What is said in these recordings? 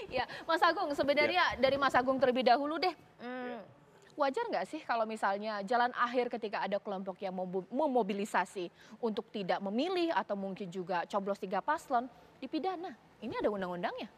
Ya, Mas Agung, sebenarnya dari Mas Agung terlebih dahulu deh. Wajar nggak sih kalau misalnya jalan akhir ketika ada kelompok yang memobilisasi untuk tidak memilih atau mungkin juga coblos 3 paslon dipidana? Ini ada undang-undangnya.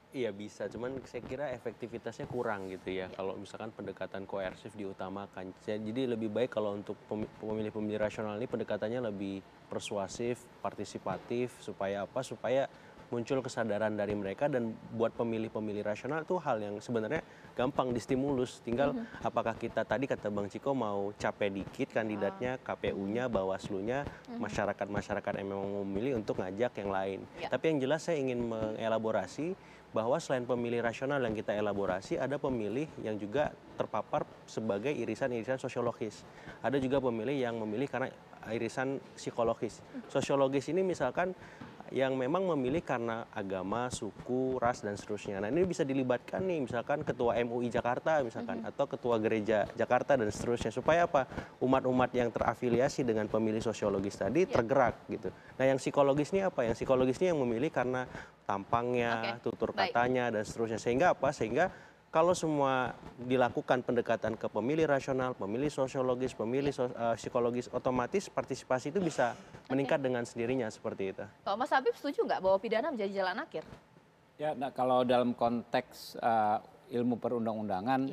Iya bisa, cuman saya kira efektivitasnya kurang gitu ya. Kalau misalkan pendekatan koersif diutamakan. Jadi lebih baik kalau untuk pemilih-pemilih rasional ini pendekatannya lebih persuasif, partisipatif, supaya apa? Supaya muncul kesadaran dari mereka dan buat pemilih-pemilih rasional itu hal yang sebenarnya gampang distimulus. Tinggal apakah kita tadi kata Bang Ciko mau capek dikit kandidatnya, KPU-nya, Bawaslu-nya, masyarakat-masyarakat yang memang mau memilih untuk ngajak yang lain. Tapi yang jelas saya ingin mengelaborasi bahwa selain pemilih rasional yang kita elaborasi, ada pemilih yang juga terpapar sebagai irisan-irisan sosiologis. Ada juga pemilih yang memilih karena irisan psikologis. Sosiologis ini misalkan yang memang memilih karena agama, suku, ras, dan seterusnya. Nah ini bisa dilibatkan nih, misalkan ketua MUI Jakarta misalkan, atau ketua gereja Jakarta dan seterusnya. Supaya apa? Umat-umat yang terafiliasi dengan pemilih sosiologis tadi tergerak gitu. Nah yang psikologis ini apa? Yang psikologis ini yang memilih karena tampangnya, tutur katanya, dan seterusnya. Sehingga apa? Sehingga kalau semua dilakukan pendekatan ke pemilih rasional, pemilih sosiologis, pemilih psikologis, otomatis partisipasi itu bisa meningkat dengan sendirinya seperti itu. Kalau Mas Habib setuju nggak bahwa pidana menjadi jalan akhir? Ya, nah kalau dalam konteks ilmu perundang-undangan,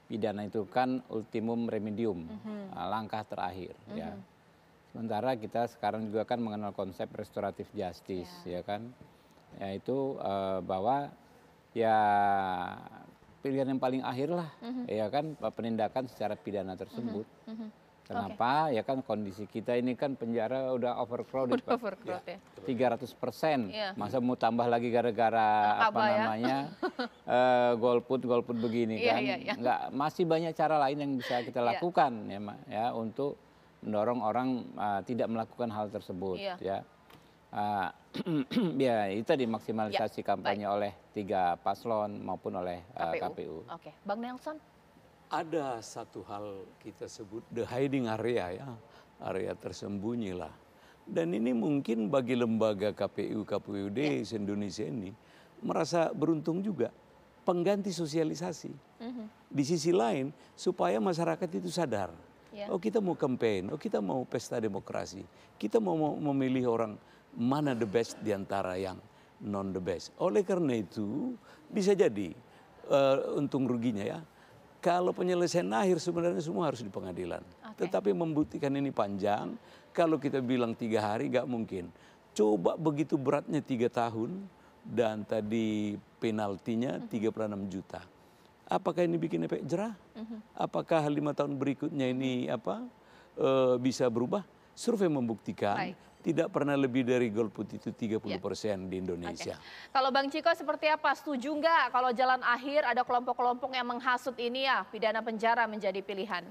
pidana itu kan ultimum remedium, langkah terakhir. Ya. Sementara kita sekarang juga kan mengenal konsep restoratif justice, ya kan, yaitu bahwa ya pilihan yang paling akhir lah, ya kan, penindakan secara pidana tersebut. Kenapa? Ya kan kondisi kita ini kan penjara udah overcrowded, Pak. 300%. Masa mau tambah lagi gara-gara apa namanya golput begini kan? Nggak, masih banyak cara lain yang bisa kita lakukan ya untuk mendorong orang tidak melakukan hal tersebut. Ya. Ya itu tadi maksimalisasi kampanye oleh 3 paslon maupun oleh KPU. Oke, Bang Nelson. Ada satu hal kita sebut the hiding area ya, area tersembunyi lah. Dan ini mungkin bagi lembaga KPU, KPUD se-Indonesia ini merasa beruntung juga, pengganti sosialisasi. Di sisi lain supaya masyarakat itu sadar, oh kita mau campaign, oh kita mau pesta demokrasi, kita mau memilih orang mana the best diantara yang non the best. Oleh karena itu bisa jadi untung ruginya ya. Kalau penyelesaian akhir sebenarnya semua harus di pengadilan. Tetapi membuktikan ini panjang, kalau kita bilang 3 hari nggak mungkin. Coba begitu beratnya 3 tahun dan tadi penaltinya 36 juta. Apakah ini bikin efek jerah? Apakah 5 tahun berikutnya ini bisa berubah? Survei membuktikan tidak pernah lebih dari golput itu 30% di Indonesia. Kalau Bang Ciko seperti apa? Setuju nggak kalau jalan akhir ada kelompok-kelompok yang menghasut ini ya, pidana penjara menjadi pilihan?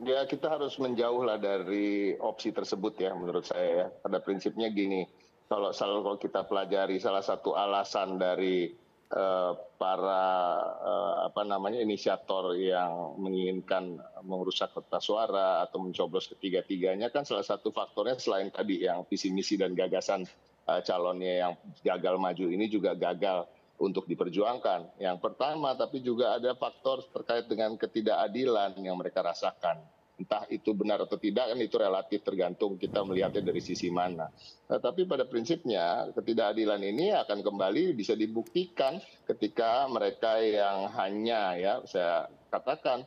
Ya kita harus menjauh lah dari opsi tersebut ya menurut saya ya. Pada prinsipnya gini, kalau kita pelajari salah satu alasan dari para inisiator yang menginginkan merusak kertas suara atau mencoblos ketiga-tiganya kan salah satu faktornya selain tadi yang visi misi dan gagasan calonnya yang gagal maju ini juga gagal untuk diperjuangkan. Yang pertama, tapi juga ada faktor terkait dengan ketidakadilan yang mereka rasakan. Entah itu benar atau tidak kan itu relatif tergantung kita melihatnya dari sisi mana. Nah, tapi pada prinsipnya ketidakadilan ini akan kembali bisa dibuktikan ketika mereka yang hanya saya katakan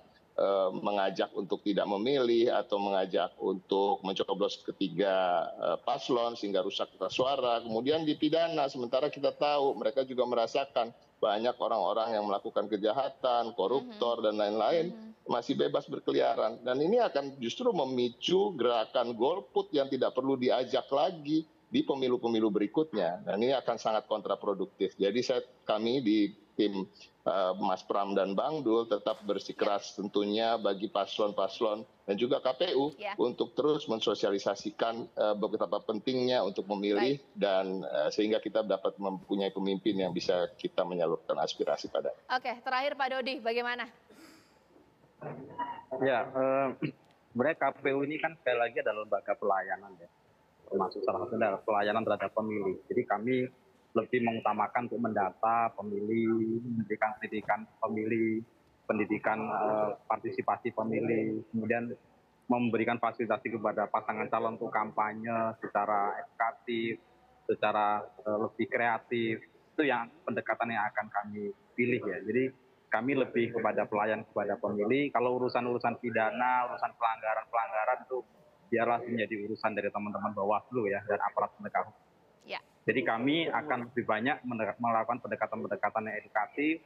mengajak untuk tidak memilih atau mengajak untuk mencoblos ketiga paslon sehingga rusak kertas suara kemudian dipidana, sementara kita tahu mereka juga merasakan banyak orang-orang yang melakukan kejahatan, koruptor dan lain-lain masih bebas berkeliaran, dan ini akan justru memicu gerakan golput yang tidak perlu diajak lagi di pemilu-pemilu berikutnya, dan ini akan sangat kontraproduktif. Jadi kami di tim Mas Pram dan Bang Dul tetap bersikeras tentunya bagi paslon-paslon dan juga KPU untuk terus mensosialisasikan betapa pentingnya untuk memilih dan sehingga kita dapat mempunyai pemimpin yang bisa kita menyalurkan aspirasi pada. Oke, terakhir Pak Dodi, bagaimana? Ya, sebenarnya KPU ini kan sekali lagi adalah lembaga pelayanan ya, termasuk salah satunya adalah pelayanan terhadap pemilih. Jadi kami lebih mengutamakan untuk mendata pemilih, memberikan pendidikan pemilih, pendidikan partisipasi pemilih, kemudian memberikan fasilitasi kepada pasangan calon untuk kampanye secara edukatif, secara lebih kreatif. Itu yang pendekatan yang akan kami pilih ya. Jadi kami lebih kepada pelayan kepada pemilih. Kalau urusan-urusan pidana, urusan pelanggaran-pelanggaran itu biarlah menjadi urusan dari teman-teman Bawaslu ya dan aparat penegak hukum. Ya. Jadi kami akan lebih banyak melakukan pendekatan-pendekatan yang edukatif,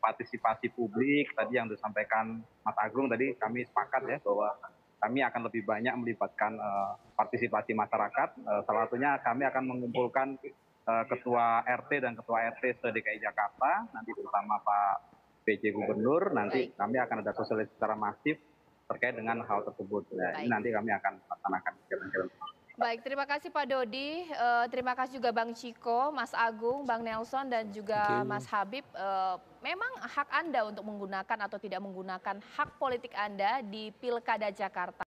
partisipasi publik. Tadi yang disampaikan Mas Agung tadi kami sepakat ya bahwa kami akan lebih banyak melibatkan partisipasi masyarakat. Salah satunya kami akan mengumpulkan ketua RT dan ketua RT se-DKI Jakarta, nanti bersama Pak PJ Gubernur, nanti kami akan ada sosialisasi secara masif terkait dengan hal tersebut. Nah, ini nanti kami akan laksanakan kegiatan-kegiatan. Baik, terima kasih Pak Dodi, terima kasih juga Bang Ciko, Mas Agung, Bang Nelson, dan juga Mas Habib. Memang hak Anda untuk menggunakan atau tidak menggunakan hak politik Anda di Pilkada Jakarta.